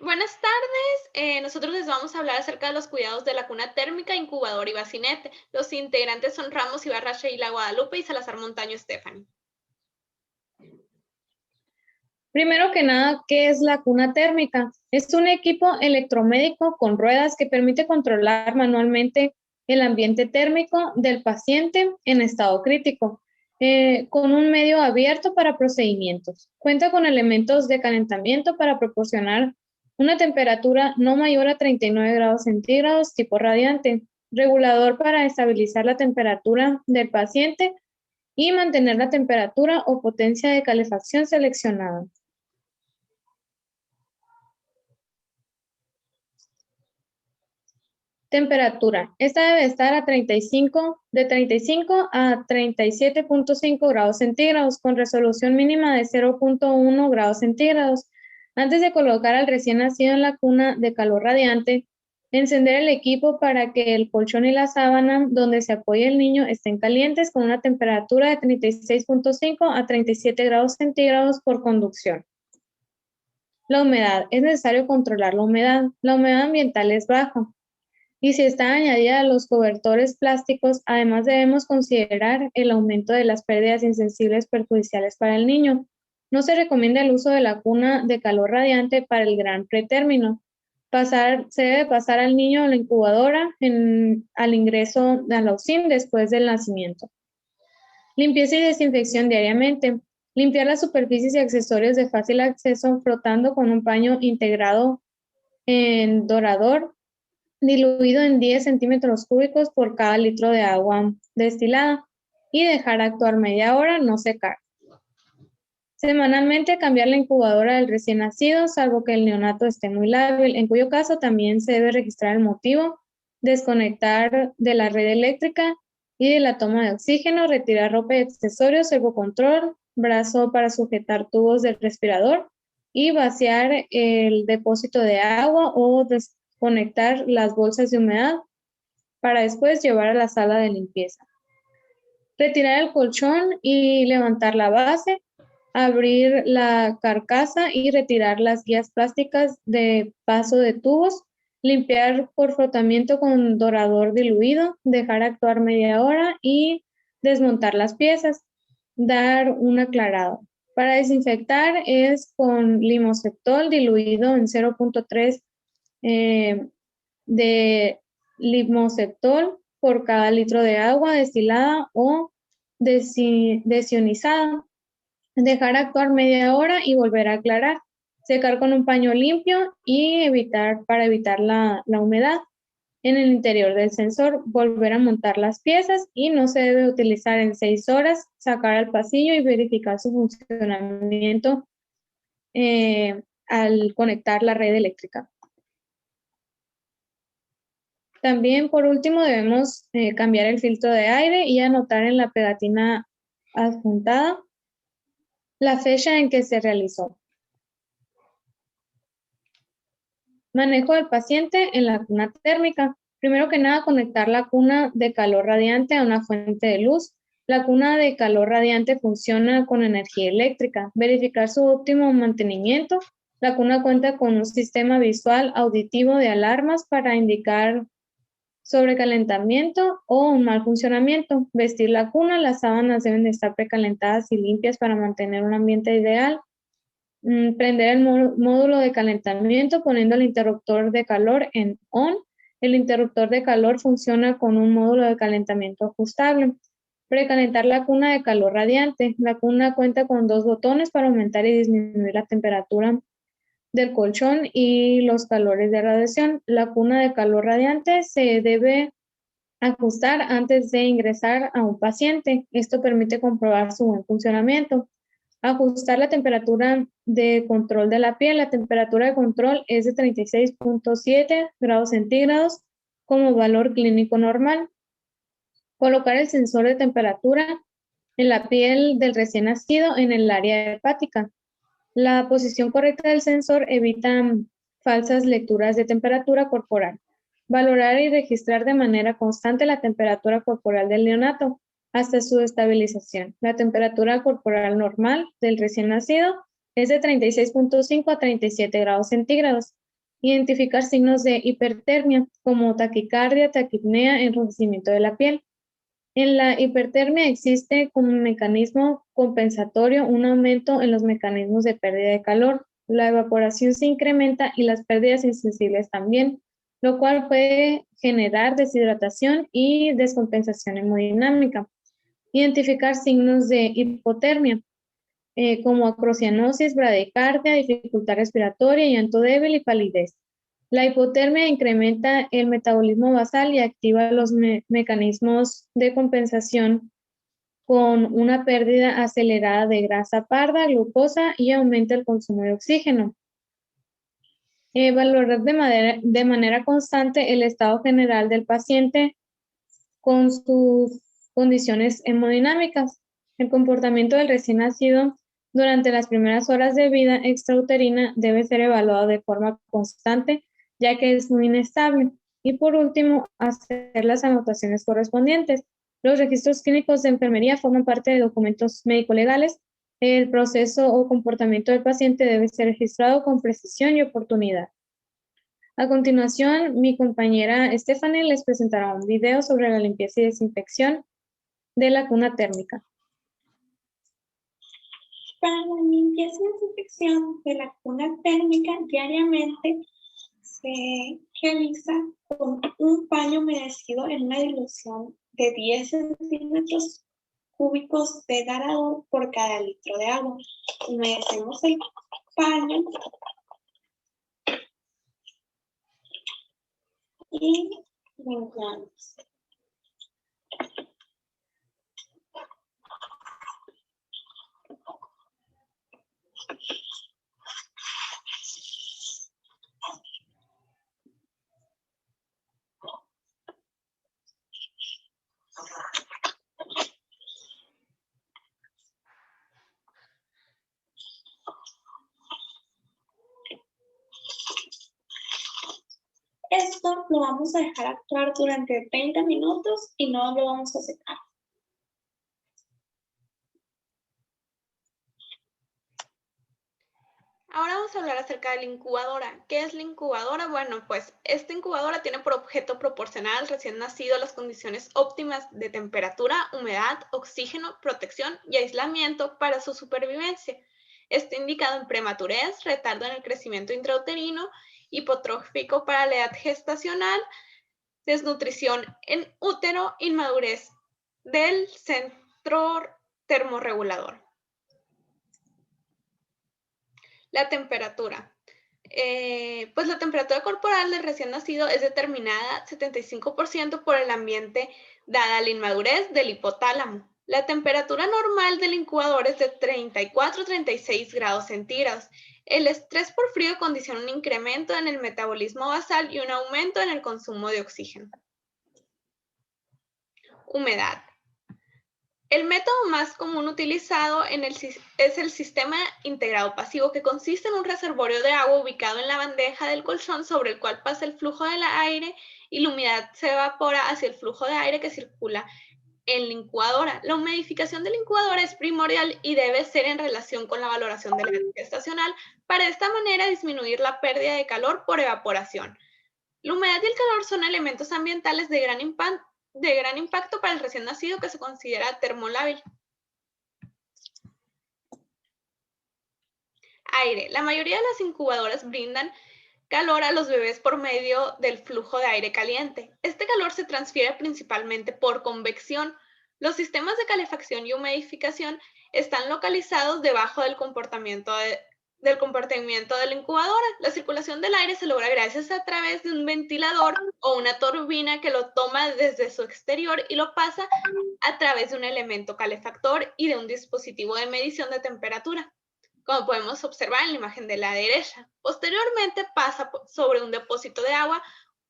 Buenas tardes. Nosotros les vamos a hablar acerca de los cuidados de la cuna térmica, incubador y bacinete. Los integrantes son Ramos Ibarra, Sheila Guadalupe y Salazar Montaño Stephanie. Primero que nada, ¿qué es la cuna térmica? Es un equipo electromédico con ruedas que permite controlar manualmente el ambiente térmico del paciente en estado crítico, con un medio abierto para procedimientos. Cuenta con elementos de calentamiento para proporcionar una temperatura no mayor a 39 grados centígrados tipo radiante, regulador para estabilizar la temperatura del paciente y mantener la temperatura o potencia de calefacción seleccionada. Temperatura. Esta debe estar a de 35 a 37.5 grados centígrados con resolución mínima de 0.1 grados centígrados. Antes de colocar al recién nacido en la cuna de calor radiante, encender el equipo para que el colchón y la sábana donde se apoye el niño estén calientes con una temperatura de 36.5 a 37 grados centígrados por conducción. La humedad. Es necesario controlar la humedad. La humedad ambiental es baja. Y si está añadida a los cobertores plásticos, además debemos considerar el aumento de las pérdidas insensibles perjudiciales para el niño. No se recomienda el uso de la cuna de calor radiante para el gran pretérmino. Se debe pasar al niño a la incubadora al ingreso a la UCIM después del nacimiento. Limpieza y desinfección diariamente. Limpiar las superficies y accesorios de fácil acceso frotando con un paño integrado en dorador diluido en 10 centímetros cúbicos por cada litro de agua destilada y dejar actuar media hora, no secar. Semanalmente cambiar la incubadora del recién nacido, salvo que el neonato esté muy lábil, en cuyo caso también se debe registrar el motivo, desconectar de la red eléctrica y de la toma de oxígeno, retirar ropa y accesorios, servocontrol, brazo para sujetar tubos del respirador y vaciar el depósito de agua o conectar las bolsas de humedad para después llevar a la sala de limpieza. Retirar el colchón y levantar la base, abrir la carcasa y retirar las guías plásticas de paso de tubos, limpiar por frotamiento con dorador diluido, dejar actuar media hora y desmontar las piezas, dar un aclarado. Para desinfectar es con limoceptol diluido en 0.3 de limoceptol por cada litro de agua destilada o desionizada. Dejar actuar media hora y volver a aclarar. Secar con un paño limpio y para evitar la humedad. En el interior del sensor, volver a montar las piezas y no se debe utilizar en 6 horas, sacar al pasillo y verificar su funcionamiento al conectar la red eléctrica. También, por último, debemos cambiar el filtro de aire y anotar en la pegatina adjuntada la fecha en que se realizó. Manejo del paciente en la cuna térmica. Primero que nada, conectar la cuna de calor radiante a una fuente de luz. La cuna de calor radiante funciona con energía eléctrica. Verificar su óptimo mantenimiento. La cuna cuenta con un sistema visual auditivo de alarmas para indicar sobrecalentamiento o un mal funcionamiento. Vestir la cuna, las sábanas deben de estar precalentadas y limpias para mantener un ambiente ideal. Prender el módulo de calentamiento poniendo el interruptor de calor en on. El interruptor de calor funciona con un módulo de calentamiento ajustable. Precalentar la cuna de calor radiante. La cuna cuenta con 2 botones para aumentar y disminuir la temperatura del colchón y los calores de radiación. La cuna de calor radiante se debe ajustar antes de ingresar a un paciente. Esto permite comprobar su buen funcionamiento. Ajustar la temperatura de control de la piel. La temperatura de control es de 36.7 grados centígrados como valor clínico normal. Colocar el sensor de temperatura en la piel del recién nacido en el área hepática. La posición correcta del sensor evita falsas lecturas de temperatura corporal. Valorar y registrar de manera constante la temperatura corporal del neonato hasta su estabilización. La temperatura corporal normal del recién nacido es de 36.5 a 37 grados centígrados. Identificar signos de hipertermia, como taquicardia, taquipnea, enrojecimiento de la piel. En la hipertermia existe como mecanismo compensatorio un aumento en los mecanismos de pérdida de calor. La evaporación se incrementa y las pérdidas insensibles también, lo cual puede generar deshidratación y descompensación hemodinámica. Identificar signos de hipotermia, como acrocianosis, bradicardia, dificultad respiratoria, llanto débil y palidez. La hipotermia incrementa el metabolismo basal y activa los mecanismos de compensación con una pérdida acelerada de grasa parda, glucosa y aumenta el consumo de oxígeno. Valorar de manera constante el estado general del paciente con sus condiciones hemodinámicas. El comportamiento del recién nacido durante las primeras horas de vida extrauterina debe ser evaluado de forma constante, ya que es muy inestable. Y por último, hacer las anotaciones correspondientes. Los registros clínicos de enfermería forman parte de documentos médico-legales. El proceso o comportamiento del paciente debe ser registrado con precisión y oportunidad. A continuación, mi compañera Stephanie les presentará un video sobre la limpieza y desinfección de la cuna térmica. Para la limpieza y desinfección de la cuna térmica diariamente se realiza con un paño humedecido en una dilución de 10 centímetros cúbicos de Garador por cada litro de agua. Humedecemos el paño y limpiamos. Esto lo vamos a dejar actuar durante 30 minutos y no lo vamos a secar. Ahora vamos a hablar acerca de la incubadora. ¿Qué es la incubadora? Bueno, pues esta incubadora tiene por objeto proporcionar al recién nacido las condiciones óptimas de temperatura, humedad, oxígeno, protección y aislamiento para su supervivencia. Está indicado en prematurez, retardo en el crecimiento intrauterino, hipotrófico para la edad gestacional, desnutrición en útero, inmadurez del centro termorregulador. La temperatura. Pues la temperatura corporal del recién nacido es determinada 75% por el ambiente, dada la inmadurez del hipotálamo. La temperatura normal del incubador es de 34 a 36 grados centígrados. El estrés por frío condiciona un incremento en el metabolismo basal y un aumento en el consumo de oxígeno. Humedad. El método más común utilizado es el sistema integrado pasivo, que consiste en un reservorio de agua ubicado en la bandeja del colchón sobre el cual pasa el flujo del aire y la humedad se evapora hacia el flujo de aire que circula en la incubadora. La humidificación de la incubadora es primordial y debe ser en relación con la valoración de la edad gestacional para de esta manera disminuir la pérdida de calor por evaporación. La humedad y el calor son elementos ambientales de gran impacto para el recién nacido, que se considera termolábil. Aire. La mayoría de las incubadoras brindan calor a los bebés por medio del flujo de aire caliente. Este calor se transfiere principalmente por convección. Los sistemas de calefacción y humidificación están localizados debajo del compartimiento de la incubadora. La circulación del aire se logra gracias a través de un ventilador o una turbina que lo toma desde su exterior y lo pasa a través de un elemento calefactor y de un dispositivo de medición de temperatura, como podemos observar en la imagen de la derecha. Posteriormente pasa sobre un depósito de agua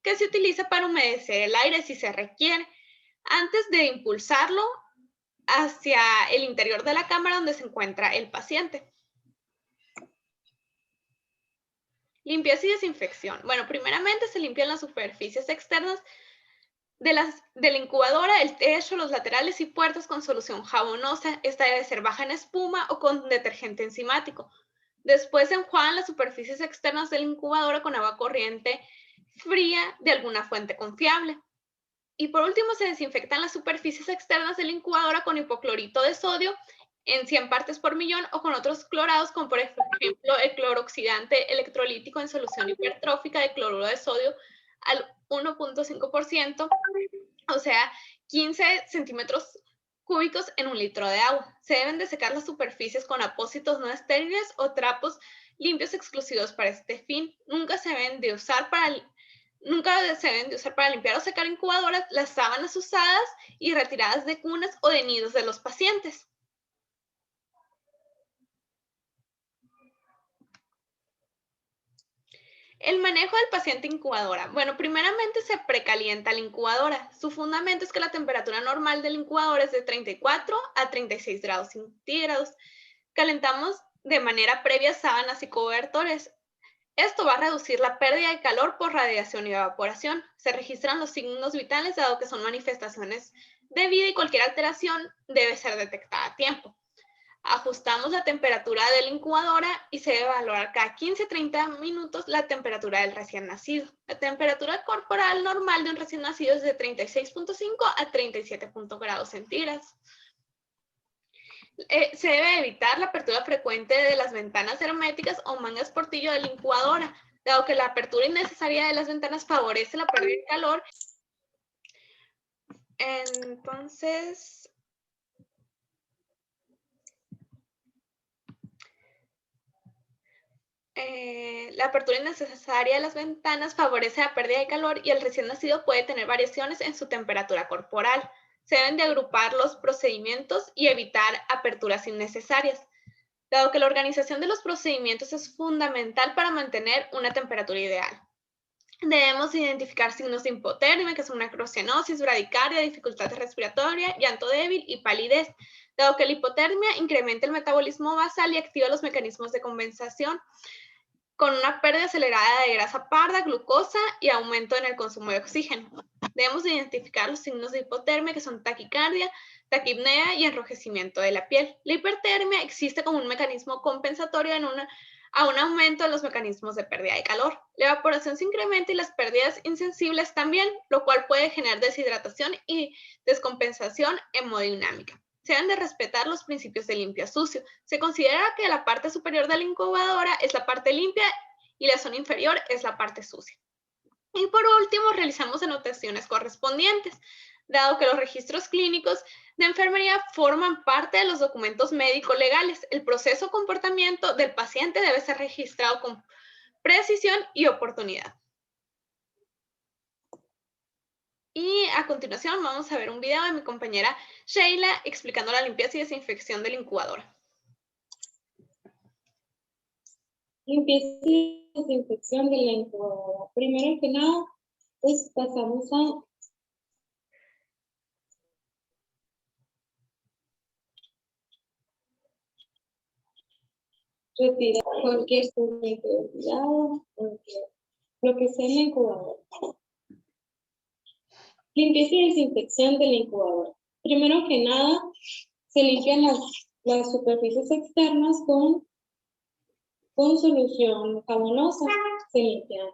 que se utiliza para humedecer el aire si se requiere, antes de impulsarlo hacia el interior de la cámara donde se encuentra el paciente. Limpieza y desinfección. Bueno, primeramente se limpian las superficies externas de la incubadora, el techo, los laterales y puertas con solución jabonosa. Esta debe ser baja en espuma o con detergente enzimático. Después se enjuagan las superficies externas de la incubadora con agua corriente fría de alguna fuente confiable. Y por último, se desinfectan las superficies externas de la incubadora con hipoclorito de sodio en 100 partes por millón o con otros clorados, como por ejemplo el cloroxidante electrolítico en solución hipertrófica de cloruro de sodio al 1.5%, o sea, 15 centímetros cúbicos en un litro de agua. Se deben de secar las superficies con apósitos no estériles o trapos limpios exclusivos para este fin. Nunca se deben de usar para limpiar o secar incubadoras las sábanas usadas y retiradas de cunas o de nidos de los pacientes. El manejo del paciente incubadora. Bueno, primeramente se precalienta la incubadora. Su fundamento es que la temperatura normal de la incubadora es de 34 a 36 grados centígrados. Calentamos de manera previa sábanas y cobertores. Esto va a reducir la pérdida de calor por radiación y evaporación. Se registran los signos vitales dado que son manifestaciones de vida y cualquier alteración debe ser detectada a tiempo. Ajustamos la temperatura de la incubadora y se debe valorar cada 15-30 minutos la temperatura del recién nacido. La temperatura corporal normal de un recién nacido es de 36.5 a 37 grados centígrados. Se debe evitar la apertura frecuente de las ventanas herméticas o mangas portillo de la incubadora, dado que la apertura innecesaria de las ventanas favorece la pérdida de calor. Entonces, la apertura innecesaria de las ventanas favorece la pérdida de calor y el recién nacido puede tener variaciones en su temperatura corporal. Se deben de agrupar los procedimientos y evitar aperturas innecesarias, dado que la organización de los procedimientos es fundamental para mantener una temperatura ideal. Debemos identificar signos de hipotermia, que son necrocianosis, bradicardia, dificultad respiratoria, llanto débil y palidez, dado que la hipotermia incrementa el metabolismo basal y activa los mecanismos de compensación, con una pérdida acelerada de grasa parda, glucosa y aumento en el consumo de oxígeno. Debemos identificar los signos de hipotermia, que son taquicardia, taquipnea y enrojecimiento de la piel. La hipertermia existe como un mecanismo compensatorio a un aumento de los mecanismos de pérdida de calor. La evaporación se incrementa y las pérdidas insensibles también, lo cual puede generar deshidratación y descompensación hemodinámica. Se deben de respetar los principios de limpia-sucio. Se considera que la parte superior de la incubadora es la parte limpia y la zona inferior es la parte sucia. Y por último, realizamos anotaciones correspondientes, dado que los registros clínicos de enfermería forman parte de los documentos médico-legales. El proceso o comportamiento del paciente debe ser registrado con precisión y oportunidad. Y a continuación vamos a ver un video de mi compañera Sheila explicando la limpieza y desinfección de la incubadora. Limpieza y desinfección de la incubadora. Primero que nada, pues pasamos a retirar cualquier segmento de cuidado, lo que sea en la incubadora. Limpieza y desinfección de la incubadora. Primero que nada, se limpian las superficies externas con solución jabonosa. Se limpian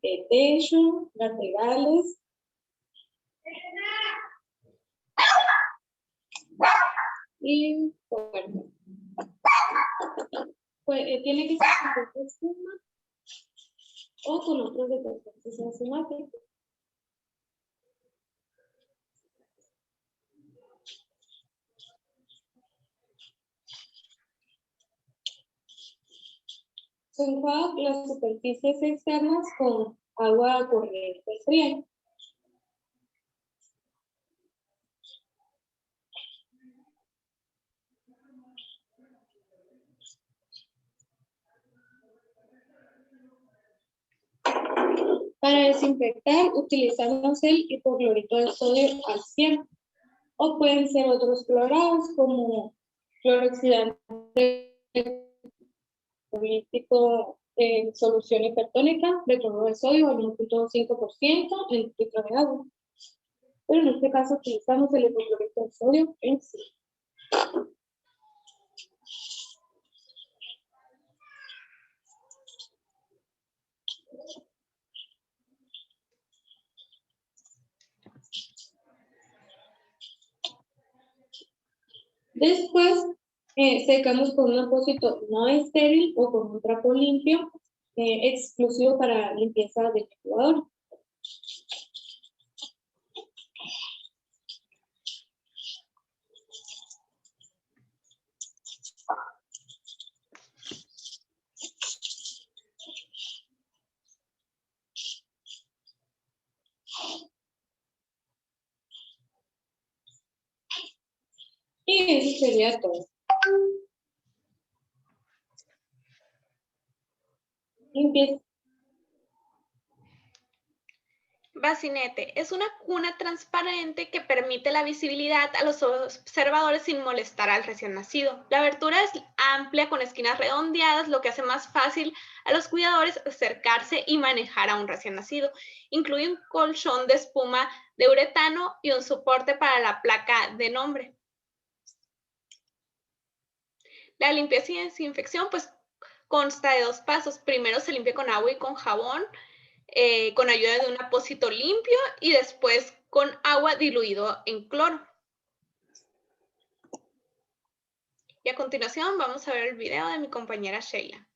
el techo, laterales, y puertas. Pues, tiene que ser con espuma o con otros detergentes enzimáticos. Se enjuagan las superficies externas con agua corriente fría. Para desinfectar utilizamos el hipoclorito de sodio al 100, o pueden ser otros clorados como cloroxidante político en solución hipertónica de cloruro de sodio al 1.5% en litro de agua. Pero en este caso utilizamos el hipoclorito de sodio en sí. Después secamos con un apósito no estéril o con un trapo limpio exclusivo para limpieza del jugador. Y eso sería todo. Limpieza. Bacinete es una cuna transparente que permite la visibilidad a los observadores sin molestar al recién nacido. La abertura es amplia con esquinas redondeadas, lo que hace más fácil a los cuidadores acercarse y manejar a un recién nacido. Incluye un colchón de espuma de uretano y un soporte para la placa de nombre. La limpieza y desinfección pues consta de 2 pasos. Primero se limpia con agua y con jabón, con ayuda de un apósito limpio y después con agua diluido en cloro. Y a continuación vamos a ver el video de mi compañera Sheila.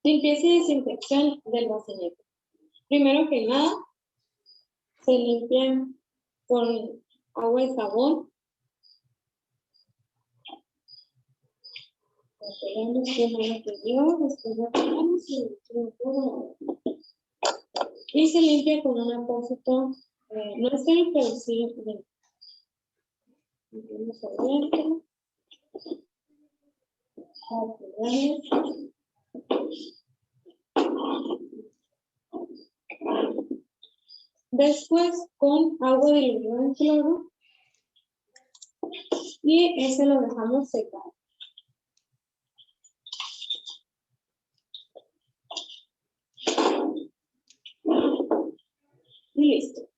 Limpieza y desinfección del bacinete. Primero que nada, se limpian con agua y jabón. Y se limpia con un apósito, no es el pero sí. Después con agua diluida en cloro y ese lo dejamos secar. Y listo.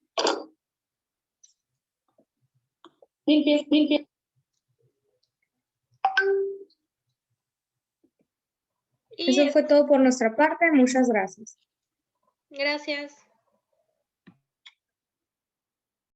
Limpia. Eso fue todo por nuestra parte. Muchas gracias. Gracias.